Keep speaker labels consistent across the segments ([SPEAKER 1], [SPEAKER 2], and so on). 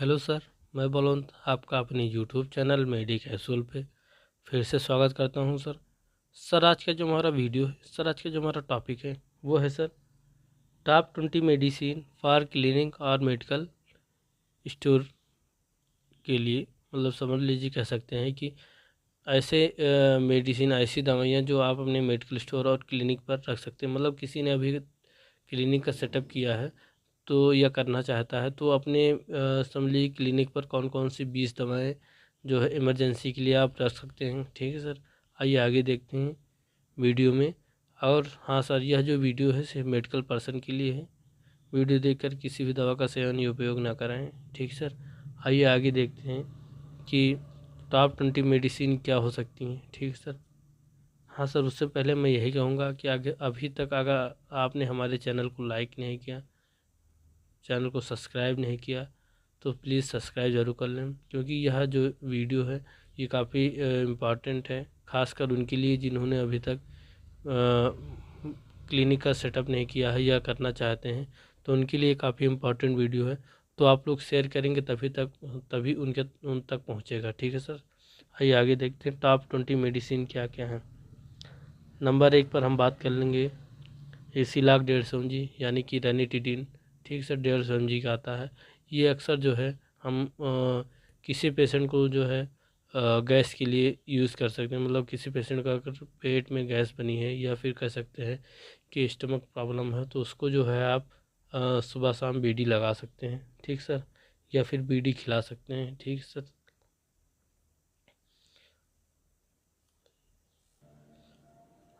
[SPEAKER 1] Hello sir, मैं बलवंत आपका अपने यूट्यूब चैनल मेडी कैप्सूल पे फिर से स्वागत करता हूं सर। आज का जो हमारा वीडियो है सर, आज का जो हमारा टॉपिक है वो है sir top 20 medicine for clinic और मेडिकल स्टोर के लिए। मतलब समझ लीजिए, कह सकते हैं कि ऐसे मेडिसिन, ऐसी दवाइयाँ जो आप अपने मेडिकल स्टोर और क्लिनिक पर रख सकते हैं। मतलब किसी ने अभी क्लिनिक का सेटअप किया है तो या करना चाहता है तो अपने समझ लीजिए क्लिनिक पर कौन कौन सी 20 दवाएं जो है इमरजेंसी के लिए आप रख सकते हैं। ठीक है सर, आइए आगे देखते हैं वीडियो में। और हाँ सर, यह जो वीडियो है सिर्फ मेडिकल पर्सन के लिए है। वीडियो देखकर किसी भी दवा का सेवन या उपयोग ना कराएं। ठीक सर, आइए आगे देखते हैं कि टॉप 20 मेडिसिन क्या हो सकती हैं। ठीक है सर। हाँ सर, उससे पहले मैं यही कहूँगा कि आगे अभी तक अगर आपने हमारे चैनल को लाइक नहीं किया, चैनल को सब्सक्राइब नहीं किया, तो प्लीज़ सब्सक्राइब ज़रूर कर लें, क्योंकि यह जो वीडियो है ये काफ़ी इम्पॉर्टेंट है, खासकर उनके लिए जिन्होंने अभी तक क्लिनिक का सेटअप नहीं किया है या करना चाहते हैं। तो उनके लिए काफ़ी इम्पॉर्टेंट वीडियो है। तो आप लोग शेयर करेंगे तभी उन तक पहुँचेगा। ठीक है सर, आइए आगे देखते हैं टॉप 20 मेडिसिन क्या क्या हैं। नंबर 1 पर हम बात कर लेंगे एसिलाक 150 mg यानी कि रेनिटिडिन। ठीक सर, 150 mg का आता है। ये अक्सर जो है हम किसी पेशेंट को जो है गैस के लिए यूज़ कर सकते हैं। मतलब किसी पेशेंट का अगर पेट में गैस बनी है या फिर कह सकते हैं कि स्टमक प्रॉब्लम है, तो उसको जो है आप सुबह शाम बीडी लगा सकते हैं। ठीक सर, या फिर बीडी खिला सकते हैं। ठीक सर।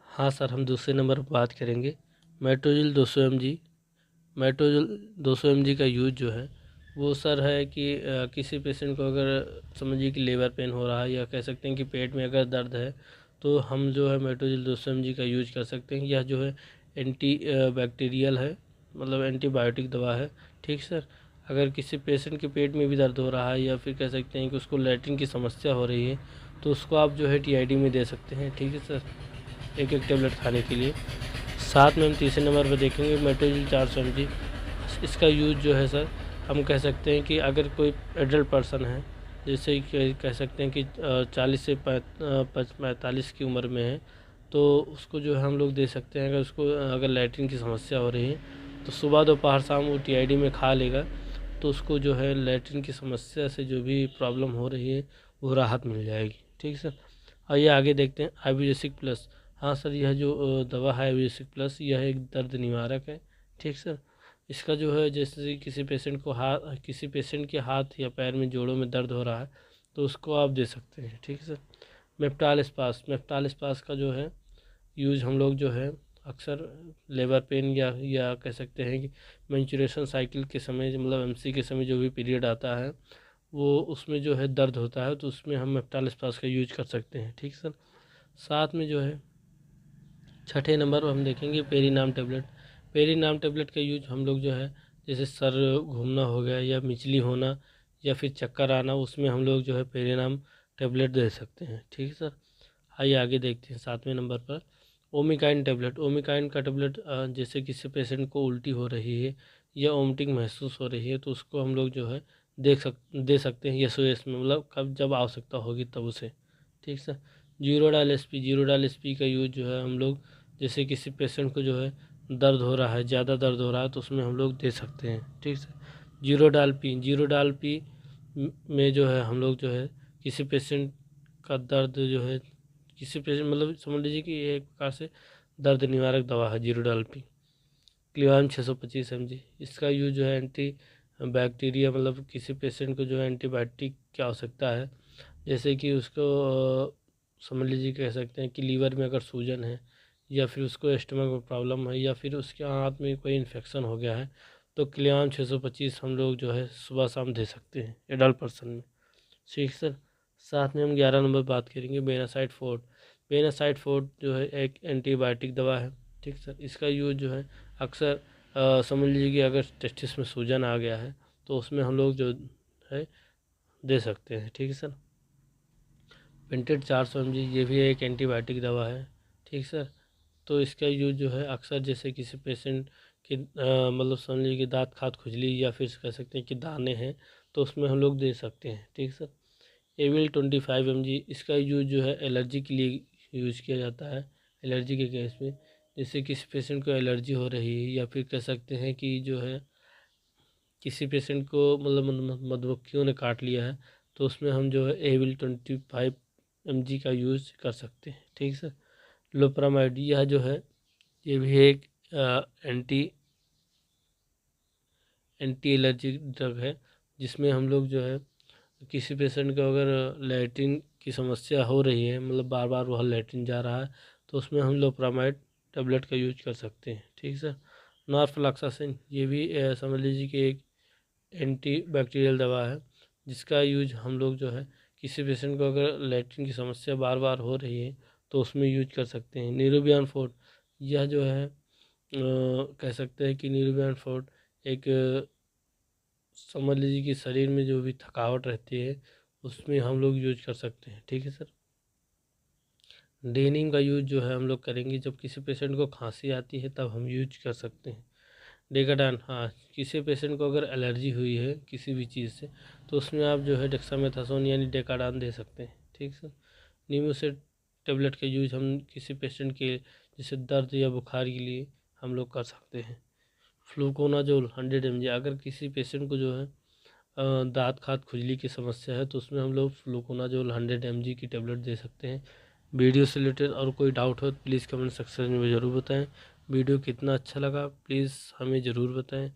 [SPEAKER 1] हाँ सर, हम दूसरे नंबर पर बात करेंगे मेट्रोजिल 200 mg। मेट्रोजिल 200 mg का यूज जो है वो सर है कि किसी पेशेंट को अगर समझिए कि लेबर पेन हो रहा है या कह सकते हैं कि पेट में अगर दर्द है, तो हम जो है मेट्रोजिल 200 mg का यूज कर सकते हैं। यह जो है एंटी बैक्टीरियल है, मतलब एंटीबायोटिक दवा है। ठीक सर, अगर किसी पेशेंट के पेट में भी दर्द हो रहा है या फिर कह सकते हैं कि उसको लैट्रिन की समस्या हो रही है, तो उसको आप जो है टीआईडी में दे सकते हैं। ठीक है सर, एक एक टेबलेट खाने के लिए। साथ में हम तीसरे नंबर पर देखेंगे मेट्रोजिल 400 mg। इसका यूज़ जो है सर, हम कह सकते हैं कि अगर कोई एडल्ट पर्सन है, जैसे कि कह सकते हैं कि 40 से 45 की उम्र में है, तो उसको जो है हम लोग दे सकते हैं। अगर उसको अगर लैट्रिन की समस्या हो रही है तो सुबह दोपहर शाम वो टीआईडी में खा लेगा, तो उसको जो है लैट्रिन की समस्या से जो भी प्रॉब्लम हो रही है वो राहत मिल जाएगी। ठीक सर, आइए आगे देखते हैं आयुर्वेदिक प्लस। हाँ सर, यह जो दवा है आयुर्वेदिक प्लस, यह एक दर्द निवारक है। ठीक सर, इसका जो है जैसे किसी पेशेंट के हाथ या पैर में जोड़ों में दर्द हो रहा है, तो उसको आप दे सकते हैं। ठीक है सर। मेप्टाल स्पास का जो है यूज हम लोग जो है अक्सर लेबर पेन या कह सकते हैं कि मेंस्ट्रुएशन साइकिल के समय, मतलब एमसी के समय जो भी पीरियड आता है, वो उसमें जो है दर्द होता है, तो उसमें हम मेप्टाल स्पास का यूज कर सकते हैं। ठीक सर। साथ में जो है छठे नंबर पर हम देखेंगे पेरीनाम टेबलेट। पेरीनाम टेबलेट का यूज हम लोग जो है जैसे सर घूमना हो गया या मिचली होना या फिर चक्कर आना, उसमें हम लोग जो है पेरीनाम टेबलेट दे सकते हैं। ठीक है सर, आइए आगे देखते हैं 7वें नंबर पर ओमिकाइन टेबलेट। ओमिकाइन का टेबलेट जैसे किसी पेशेंट को उल्टी हो रही है या वोमिटिंग महसूस हो रही है, तो उसको हम लोग जो है दे सकते हैं एसओएस में, मतलब कब जब आवश्यकता होगी तब उसे। ठीक सर। जीरोडाल एसपी का यूज जो है हम लोग जैसे किसी पेशेंट को जो है दर्द हो रहा है, ज़्यादा दर्द हो रहा है, तो उसमें हम लोग दे सकते हैं। ठीक सर। जीरोडाल पी में जो है हम लोग जो है किसी पेशेंट का दर्द जो है, किसी पेशेंट मतलब समझ लीजिए कि ये एक प्रकार से दर्द निवारक दवा है जीरोडाल पी। क्लिवाम 625 mg, इसका यूज जो है एंटी बैक्टीरिया, मतलब किसी पेशेंट को जो है एंटीबायोटिक की आवश्यकता है, जैसे कि उसको समझ लीजिए कह सकते हैं कि लीवर में अगर सूजन है या फिर उसको स्टमक में प्रॉब्लम है या फिर उसके हाथ में कोई इन्फेक्शन हो गया है, तो क्लियाम 625 हम लोग जो है सुबह शाम दे सकते हैं एडल्ट पर्सन में। ठीक सर। साथ में हम 11 नंबर बात करेंगे बेनासाइड फोर्ट। बेनासाइड फोर्ट जो है एक एंटीबायोटिक दवा है। ठीक सर, इसका यूज जो है अक्सर समझ लीजिए कि अगर टेस्टिस में सूजन आ गया है तो उसमें हम लोग जो है दे सकते हैं। ठीक है सर। पेंटेड 400 mg, ये भी एक एंटीबायोटिक दवा है। ठीक सर, तो इसका यूज जो है अक्सर जैसे किसी पेशेंट के मतलब समझ लीजिए कि दाँत खाद खुजली या फिर कह सकते हैं कि दाने हैं, तो उसमें हम लोग दे सकते हैं। ठीक सर। एविल 25 mg, इसका यूज जो है एलर्जी के लिए यूज किया जाता है। एलर्जी के केस में, जैसे किसी पेशेंट को एलर्जी हो रही है, या फिर कह सकते हैं कि जो है किसी पेशेंट को मतलब मधुमक्खियों ने काट लिया है, तो उसमें हम जो है एविल 25 mg का यूज़ कर सकते हैं। ठीक सर। लोपरामाइड, यह जो है ये भी एक एंटी एलर्जिक ड्रग है, जिसमें हम लोग जो है किसी पेशेंट को अगर लैट्रिन की समस्या हो रही है, मतलब बार बार वह लैट्रिन जा रहा है, तो उसमें हम लोपरामाइड टेबलेट का यूज कर सकते हैं। ठीक सर। नॉरफ्लॉक्सासिन, ये भी समझ लीजिए कि एक एंटी बैक्टीरियल दवा है, जिसका यूज हम लोग जो है किसी पेशेंट को अगर लैट्रिन की समस्या बार बार हो रही है, तो उसमें यूज कर सकते हैं। न्यूरोबियन फोर्ट, यह जो है कह सकते हैं कि न्यूरोबियन फोर्ट एक समझ लीजिए कि शरीर में जो भी थकावट रहती है, उसमें हम लोग यूज कर सकते हैं। ठीक है सर। डेनिम का यूज जो है हम लोग करेंगे जब किसी पेशेंट को खांसी आती है, तब हम यूज कर सकते हैं। डेकाडान, हाँ, किसी पेशेंट को अगर एलर्जी हुई है किसी भी चीज़ से, तो उसमें आप जो है डेक्सामेथासोन यानी डेकाडान दे सकते हैं। ठीक सर। नीमोसेट टेबलेट का यूज हम किसी पेशेंट के जैसे दर्द या बुखार के लिए हम लोग कर सकते हैं। फ्लूकोनाजोल 100 mg, अगर किसी पेशेंट को जो है दाँत खाद खुजली की समस्या है, तो उसमें हम लोग फ्लूकोनाजोल 100 mg की टेबलेट दे सकते हैं। वीडियो से रिलेटेड और कोई डाउट हो तो प्लीज़ कमेंट सेक्शन में ज़रूर बताएं। वीडियो कितना अच्छा लगा प्लीज़ हमें ज़रूर बताएं,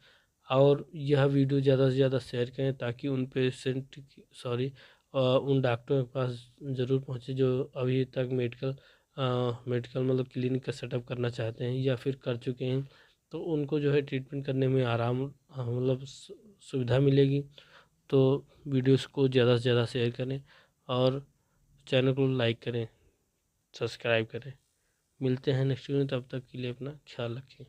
[SPEAKER 1] और यह वीडियो ज़्यादा से ज़्यादा शेयर करें, ताकि उन पेशेंट उन डॉक्टरों के पास ज़रूर पहुँचे जो अभी तक मेडिकल मतलब क्लिनिक का सेटअप करना चाहते हैं, या फिर कर चुके हैं, तो उनको जो है ट्रीटमेंट करने में आराम मतलब सुविधा मिलेगी। तो वीडियोस को ज़्यादा से ज़्यादा शेयर करें, और चैनल को लाइक करें, सब्सक्राइब करें। मिलते हैं नेक्स्ट वीडियो में, तब तक के लिए अपना ख्याल रखें।